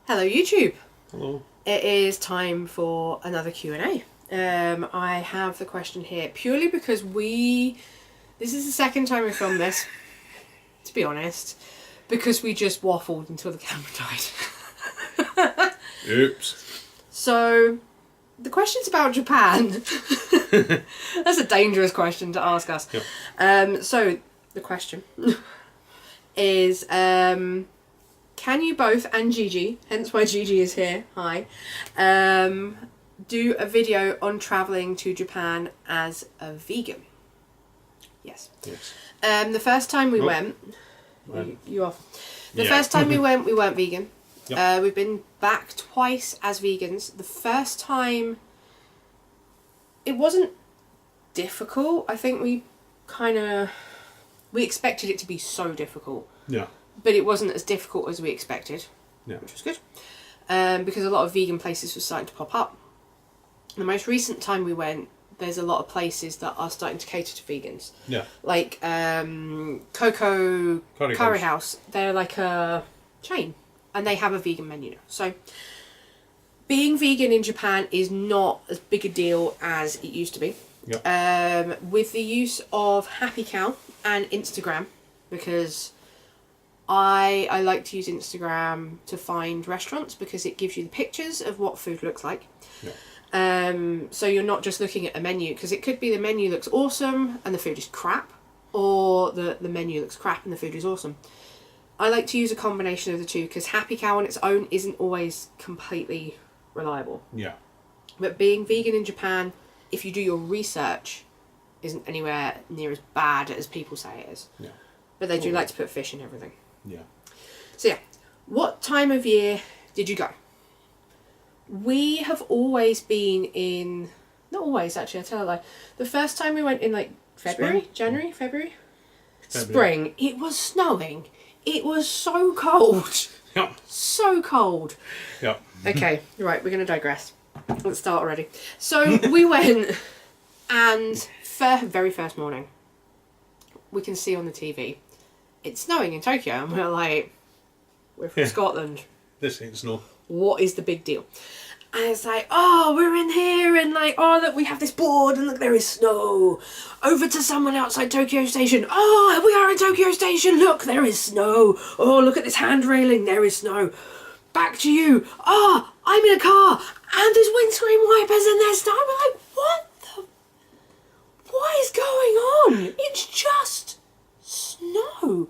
Hello YouTube. Hello. It is time for another Q&A. I have the question here purely because this is the second time we filmed this, to be honest, because we just waffled until the camera died. Oops. So, the question's about Japan. That's a dangerous question to ask us. Yep. So, the question is, can you both, and Gigi, hence why Gigi is here, hi, do a video on travelling to Japan as a vegan? Yes. Yes. The first time we went, you off. The first time we went, we weren't vegan. Yep. We've been back twice as vegans. The first time, it wasn't difficult. I think we expected it to be so difficult. Yeah. But it wasn't as difficult as we expected, Yeah. which was good. Because a lot of vegan places were starting to pop up. The most recent time we went, there's a lot of places that are starting to cater to vegans. Yeah. Like Coco Curry House. They're like a chain, and they have a vegan menu now. So being vegan in Japan is not as big a deal as it used to be. Yep. With the use of Happy Cow and Instagram, because I like to use Instagram to find restaurants because it gives you the pictures of what food looks like. Yeah. So you're not just looking at a menu, because it could be the menu looks awesome and the food is crap, or the menu looks crap and the food is awesome. I like to use a combination of the two because Happy Cow on its own isn't always completely reliable. Yeah. But being vegan in Japan, if you do your research, isn't anywhere near as bad as people say it is. Yeah. But they do like to put fish in everything. Yeah. So yeah, what time of year did you go? We have always been in... Not always, actually, I tell a lie. The first time we went in, like, February? Spring? January? February? February. Spring. It was snowing. It was so cold. Yep. So cold. Yep. Okay, right, we're going to digress. Let's start already. So, we went, and very first morning, we can see on the TV, it's snowing in Tokyo, and we're like, we're from Scotland. This ain't snow. What is the big deal? And it's like, oh, we're in here, and like, oh, look, we have this board, and look, there is snow. Over to someone outside Tokyo Station. Oh, we are in Tokyo Station. Look, there is snow. Oh, look at this hand railing. There is snow. Back to you. Oh, I'm in a car, and there's windscreen wipers, and there's snow. I'm like, what is going on? It's just snow.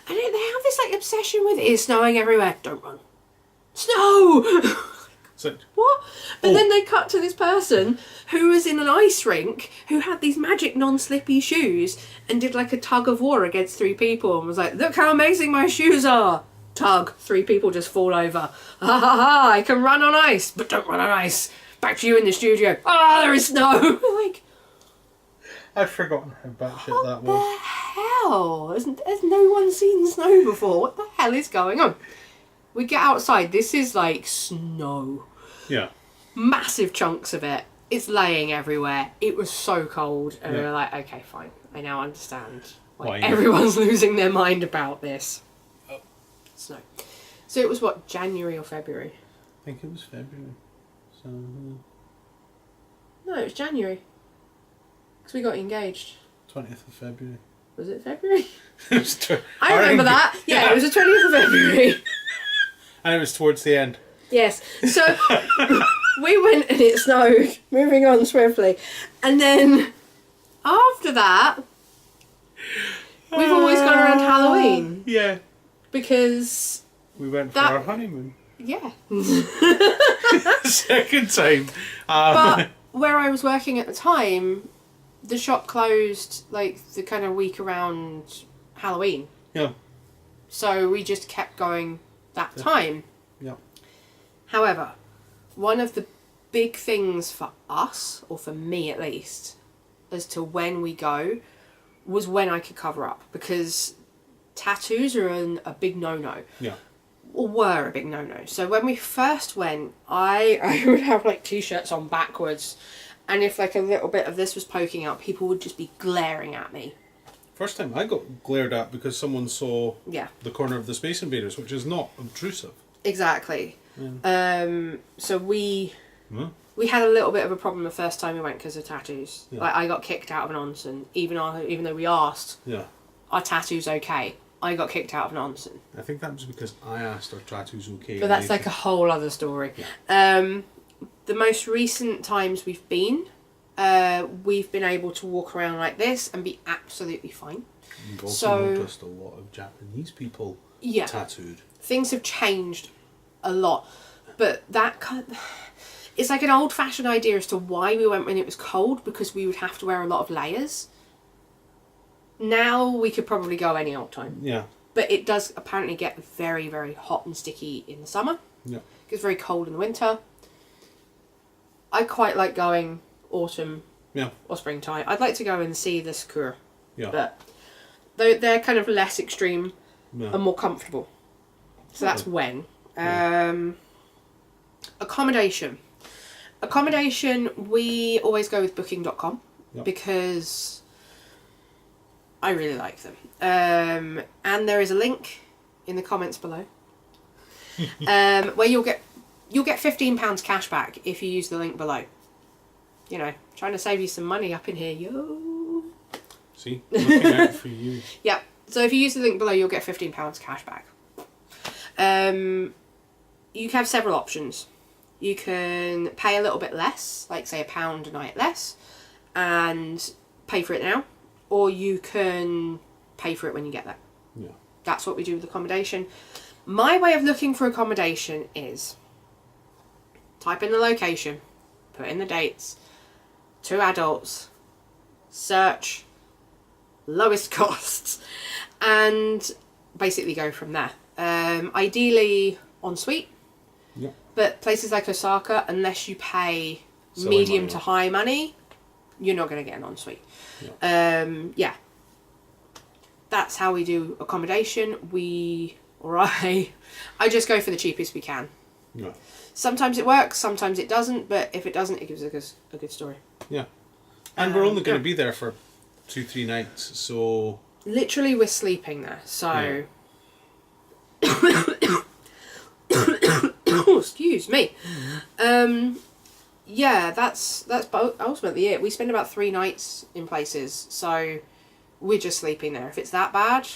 And they have this like obsession with it is snowing everywhere. Don't run. Snow! So, What? But then they cut to this person who was in an ice rink who had these magic non-slippy shoes and did like a tug of war against three people and was like, look how amazing my shoes are. Tug. Three people just fall over. Ha ha ha, I can run on ice, but don't run on ice. Back to you in the studio. Ah, there is snow. Like, I'd forgotten how batshit that what was. the hell? Has no one seen snow before? What the hell is going on? We get outside. This is like snow. Yeah. Massive chunks of it. It's laying everywhere. It was so cold. And we were like, okay, fine. I now understand why everyone's losing their mind about this. Oh. Snow. So it was what, January or February? I think it was February. So. No, it was January. Because we got engaged. 20th of February. Was it February? It was I remember that. Yeah, it was the 20th of February. And it was towards the end. Yes. So we went and it snowed, moving on swiftly. And then after that, we've always gone around Halloween. Yeah. Because... We went for our honeymoon. Yeah. Second time. But where I was working at the time, the shop closed like the kind of week around Halloween. Yeah. So we just kept going that time. Yeah. However, one of the big things for us, or for me at least, as to when we go, was when I could cover up. Because tattoos are a big no-no. Yeah. Or were a big no-no. So when we first went, I would have like t-shirts on backwards. And if like a little bit of this was poking out, people would just be glaring at me. First time I got glared at because someone saw Yeah. the corner of the Space Invaders, which is not obtrusive. Exactly. So we Hmm? we had a little bit of a problem the first time we went because of tattoos. Yeah. Like I got kicked out of an onsen, even though we asked, Yeah. are tattoos okay? I got kicked out of an onsen. I think that was because I asked, are tattoos okay? But that's like a whole other story. Yeah. The most recent times we've been able to walk around like this and be absolutely fine. You've also So- noticed a lot of Japanese people Yeah. tattooed. Things have changed a lot, but it's like an old-fashioned idea as to why we went when it was cold, because we would have to wear a lot of layers. Now we could probably go any old time, Yeah. but it does apparently get very, very hot and sticky in the summer. Yeah. It gets very cold in the winter. I quite like going autumn Yeah. or springtime. I'd like to go and see the sakura, Yeah. but they're kind of less extreme Yeah. and more comfortable. So that's when. Yeah. Accommodation. Accommodation, we always go with booking.com Yep. because I really like them. And there is a link in the comments below where you'll get £15 cash back if you use the link below. You know, trying to save you some money up in here, yo. See? Looking out for you. Yeah. So if you use the link below, you'll get £15 cash back. You can have several options. You can pay a little bit less, like say £1 a night less, and pay for it now, or you can pay for it when you get there. Yeah. That's what we do with accommodation. My way of looking for accommodation is type in the location, put in the dates, 2 adults, search lowest costs, and basically go from there. Ideally en suite, Yeah. but places like Osaka, unless you pay Silly medium money. to high money, you're not going to get an en suite. Yeah. Yeah. That's how we do accommodation. I just go for the cheapest we can. Yeah. Sometimes it works, sometimes it doesn't, but if it doesn't, it gives a good story. Yeah. And we're only going yeah. to be there for 2-3 nights, so... Literally, we're sleeping there, so... Oh, excuse me. Yeah, that's ultimately it. We spend about 3 nights in places, so we're just sleeping there. If it's that bad,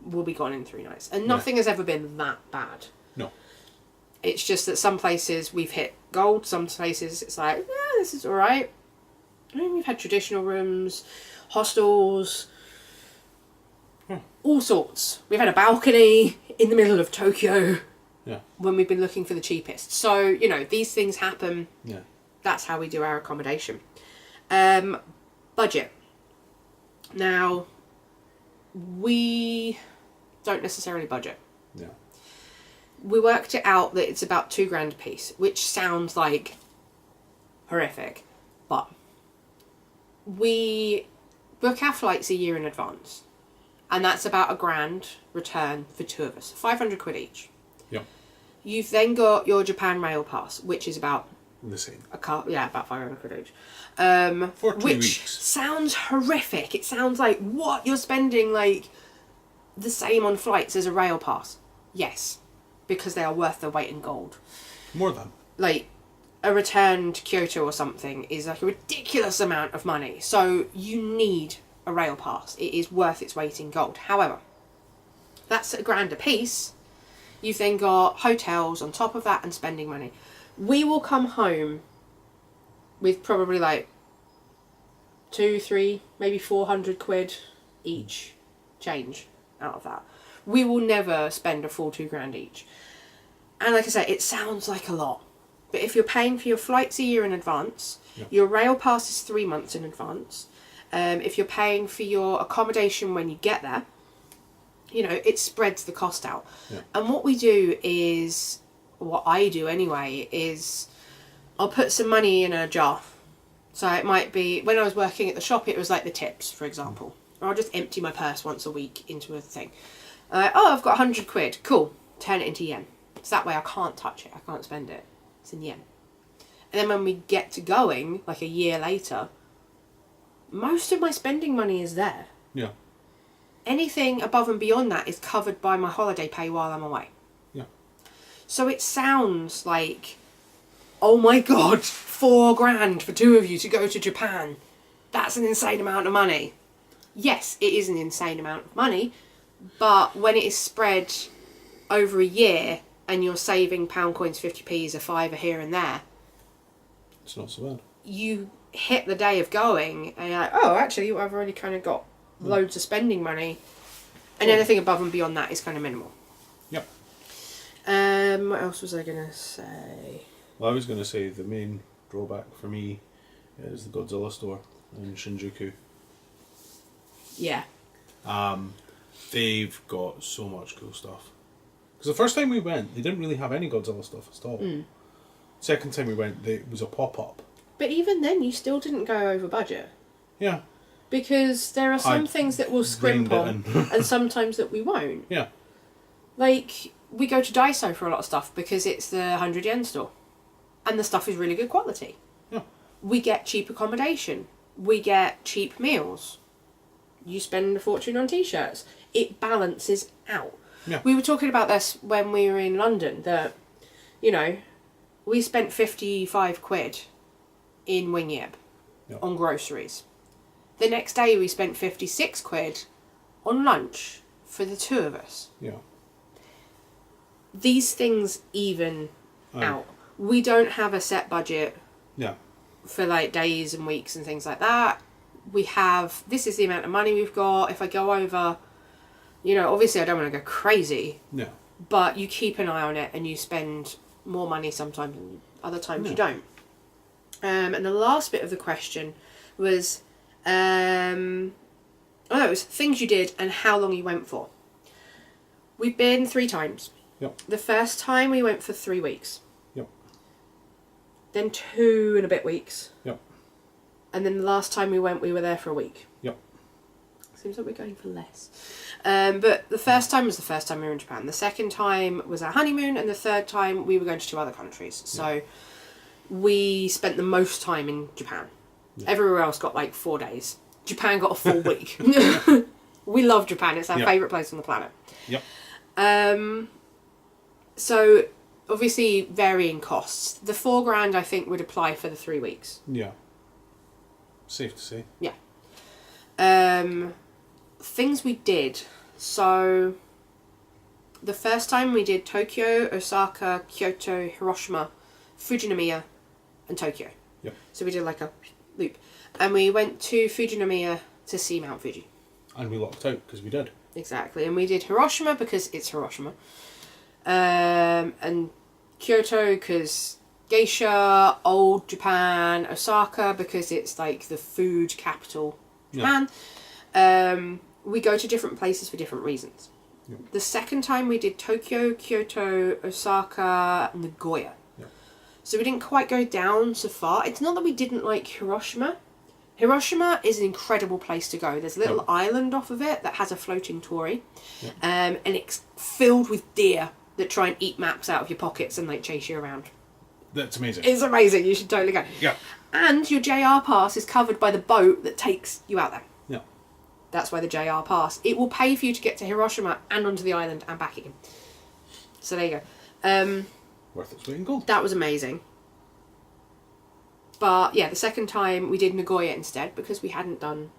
we'll be gone in 3 nights. And nothing has ever been that bad. No. It's just that some places we've hit gold, some places it's like, yeah, this is alright. I mean, we've had traditional rooms, hostels, all sorts. We've had a balcony in the middle of Tokyo Yeah. when we've been looking for the cheapest. So, you know, these things happen. Yeah. That's how we do our accommodation. Budget. Now, we don't necessarily budget. Yeah. We worked it out that it's about £2,000 a piece, which sounds like horrific, but we book our flights a year in advance, and that's about £1,000 return for 2 of us, 500 quid each. Yeah. You've then got your Japan Rail Pass, which is about The same. about 500 quid each. For 2 which weeks. sounds horrific. It sounds like, what, you're spending like the same on flights as a rail pass? Yes, because they are worth their weight in gold. More than. Like, a return to Kyoto or something is like a ridiculous amount of money. So you need a rail pass. It is worth its weight in gold. However, that's £1,000 a piece. You've then got hotels on top of that and spending money. We will come home with probably like 2, 3, maybe 400 quid each change out of that. We will never spend a full £2,000 each. And like I say, it sounds like a lot. But if you're paying for your flights a year in advance, Yeah. your rail pass is 3 months in advance. If you're paying for your accommodation when you get there, you know, it spreads the cost out. Yeah. And what we do is, what I do anyway, is I'll put some money in a jar. So it might be, when I was working at the shop, it was like the tips, for example. Or I'll just empty my purse once a week into a thing. Oh, I've got 100 quid. Cool. Turn it into yen. So that way I can't touch it. I can't spend it. It's in yen. And then when we get to going, like a year later, most of my spending money is there. Yeah. Anything above and beyond that is covered by my holiday pay while I'm away. Yeah. So it sounds like, oh my God, $4,000 for 2 of you to go to Japan. That's an insane amount of money. Yes, it is an insane amount of money, but when it is spread over a year and you're saving pound coins, 50p's, a fiver here and there, it's not so bad. You hit the day of going and you're like, oh, actually, I've already kind of got loads of spending money, and anything above and beyond that is kind of minimal. Yep. What else was I going to say? Well, I was going to say the main drawback for me is the Godzilla store in Shinjuku. Yeah. They've got so much cool stuff. Because the first time we went, they didn't really have any Godzilla stuff at all. Second time we went, it was a pop-up. But even then, you still didn't go over budget. Yeah. Because there are some things that we'll scrimp on, and sometimes that we won't. Yeah. Like, we go to Daiso for a lot of stuff because it's the 100 yen store. And the stuff is really good quality. Yeah. We get cheap accommodation. We get cheap meals. You spend a fortune on t-shirts. It balances out. Yeah. We were talking about this when we were in London, that, you know, we spent £55 in Wing Yip on groceries. The next day we spent £56 on lunch for the 2 of us. Yeah. These things even out. We don't have a set budget for like days and weeks and things like that. We have, this is the amount of money we've got. If I go over, you know, obviously I don't want to go crazy. Yeah. But you keep an eye on it and you spend more money sometimes and other times you don't. And the last bit of the question was, it was things you did and how long you went for. We've been 3 times. Yep. The first time we went for 3 weeks. Yep. Then 2 and a bit weeks. Yep. And then the last time we went, we were there for a week. Yep. Seems like we're going for less. But the first time was the first time we were in Japan. The second time was our honeymoon, and the third time we were going to 2 other countries. So we spent the most time in Japan. Yeah. Everywhere else got like 4 days. Japan got a full week. We love Japan. It's our favourite place on the planet. Yep. So obviously varying costs. The $4,000 I think would apply for the 3 weeks. Yeah. Safe to say. Yeah. Things we did. So the first time we did Tokyo, Osaka, Kyoto, Hiroshima, Fujinomiya, and Tokyo. Yep. So we did like a loop. And we went to Fujinomiya to see Mount Fuji. And we locked out because we did. Exactly. And we did Hiroshima because it's Hiroshima. And Kyoto because geisha, old Japan, Osaka because it's like the food capital Japan. We go to different places for different reasons. Yep. The second time we did Tokyo, Kyoto, Osaka, Nagoya. Yep. So we didn't quite go down so far. It's not that we didn't like Hiroshima. Hiroshima is an incredible place to go. There's a little island off of it that has a floating torii. Yep. And it's filled with deer that try and eat maps out of your pockets and like chase you around. That's amazing. It's amazing. You should totally go. Yeah. And your JR pass is covered by the boat that takes you out there. Yeah. That's why the JR pass. It will pay for you to get to Hiroshima and onto the island and back again. So there you go. Worth its weight in gold. That was amazing. But yeah, the second time we did Nagoya instead because we hadn't done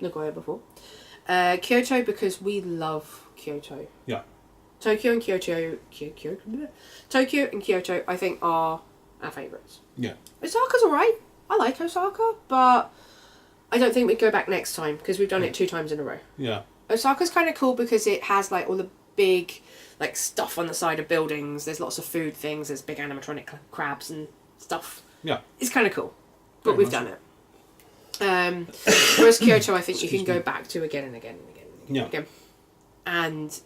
Nagoya before. Kyoto because we love Kyoto. Yeah. Tokyo and Kyoto, Tokyo and Kyoto, I think are our favourites. Yeah. Osaka's alright. I like Osaka, but I don't think we'd go back next time because we've done it 2 times in a row. Yeah. Osaka's kind of cool because it has like all the big like stuff on the side of buildings. There's lots of food things. There's big animatronic crabs and stuff. Yeah. It's kind of cool, but we've done it. Whereas Kyoto, I think you can go back to again and again and again and again. And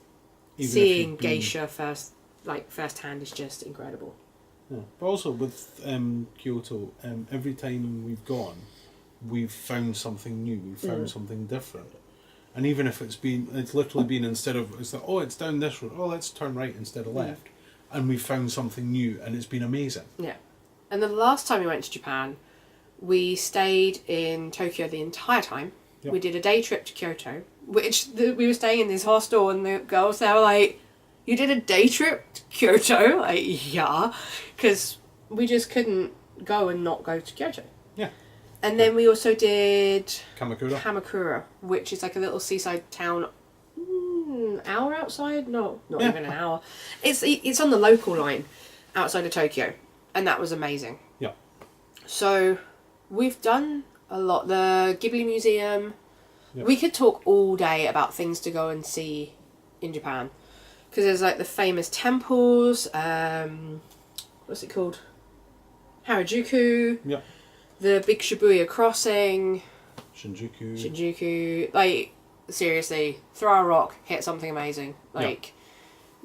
even seeing geisha first hand is just incredible. Yeah. But also with Kyoto, every time we've gone, we've found something new. We've found something different. And even if it's literally been instead of, it's like, oh, it's down this road. Oh, let's turn right instead of left. And we've found something new, and it's been amazing. Yeah. And the last time we went to Japan, we stayed in Tokyo the entire time. Yep. We did a day trip to Kyoto, which we were staying in this hostel, and the girls, they were like, You did a day trip to Kyoto? Like, yeah. Because we just couldn't go and not go to Kyoto. Yeah. And then we also did Kamakura, which is like a little seaside town, hour outside? No, not even an hour. It's on the local line outside of Tokyo, and that was amazing. Yeah. So we've done a lot. The Ghibli Museum. Yep. We could talk all day about things to go and see in Japan, because there's like the famous temples. What's it called? Harajuku. Yeah. The big Shibuya crossing. Shinjuku. Like, seriously, throw a rock, hit something amazing. Like,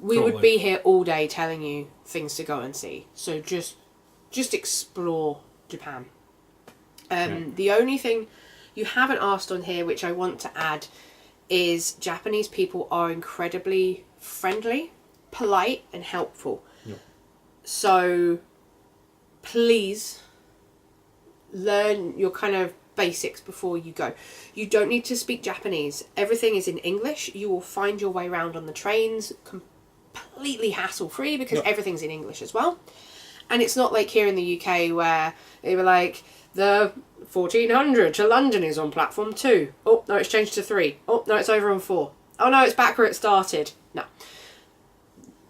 we Totally. would be here all day telling you things to go and see. So just explore Japan. The only thing you haven't asked on here, which I want to add, is Japanese people are incredibly friendly, polite, and helpful. Yeah. So, please learn your kind of basics before you go. You don't need to speak Japanese. Everything is in English. You will find your way around on the trains completely hassle-free because everything's in English as well. And it's not like here in the UK where they were like, the 1400 to London is on platform 2. Oh, no, it's changed to 3. Oh, no, it's over on 4. Oh, no, it's back where it started. No.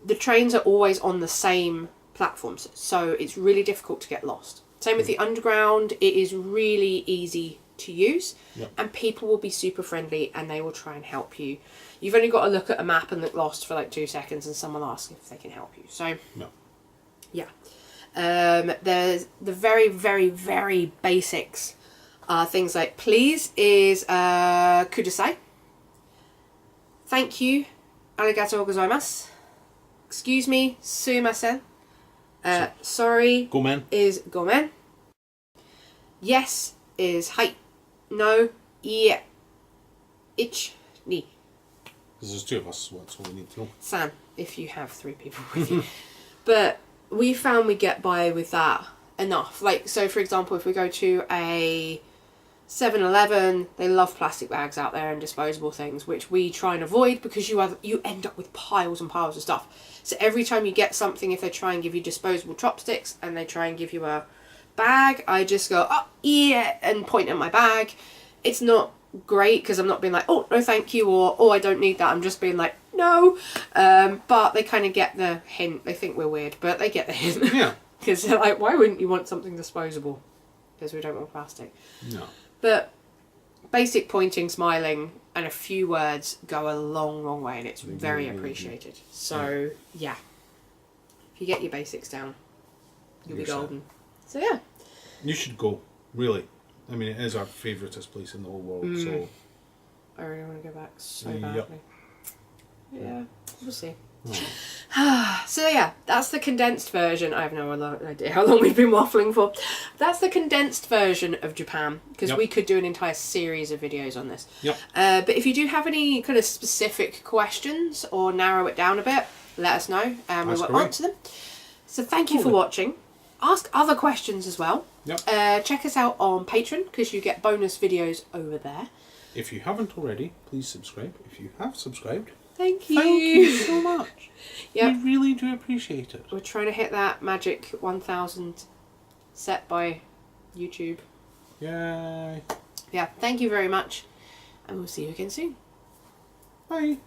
The trains are always on the same platforms, so it's really difficult to get lost. Same with the underground. It is really easy to use, and people will be super friendly and they will try and help you. You've only got to look at a map and look lost for like 2 seconds and someone asks if they can help you. So, yeah. There's the very, very, very basics. Things like please is kudasai. Thank you, arigatou gozaimasu. Excuse me, sumimasen. Sorry Gomen is gomen. Yes is hai. No, yeah. Ich, ni. Because there's 2 of us, so that's all we need to know. San, if you have 3 people with you. But we found we get by with that enough. Like, so for example, if we go to a 7-Eleven, they love plastic bags out there and disposable things, which we try and avoid because you end up with piles and piles of stuff. So every time you get something, if they try and give you disposable chopsticks and they try and give you a bag, I just go, oh, yeah, and point at my bag. It's not great because I'm not being like, oh, no thank you, or oh, I don't need that. I'm just being like, no. But they kind of get the hint. They think we're weird, but they get the hint. Yeah. Because they're like, why wouldn't you want something disposable? Because we don't want plastic. No. But basic pointing, smiling, and a few words go a long, long way, and it's very appreciated. So, yeah. If you get your basics down, you'll be golden. So, yeah. You should go, really. I mean, it is our favouriteest place in the whole world, so... I really want to go back so badly. Yeah, we'll see. So yeah, that's the condensed version. I have no idea how long we've been waffling for. That's the condensed version of Japan, because we could do an entire series of videos on this. But if you do have any kind of specific questions or narrow it down a bit, let us know and we will answer them. So thank you for watching. Ask other questions as well. Check us out on Patreon, because you get bonus videos over there. If you haven't already, please subscribe. If you have subscribed, thank you. Thank you so much. We really do appreciate it. We're trying to hit that magic 1,000 set by YouTube. Yay. Yeah, thank you very much. And we'll see you again soon. Bye.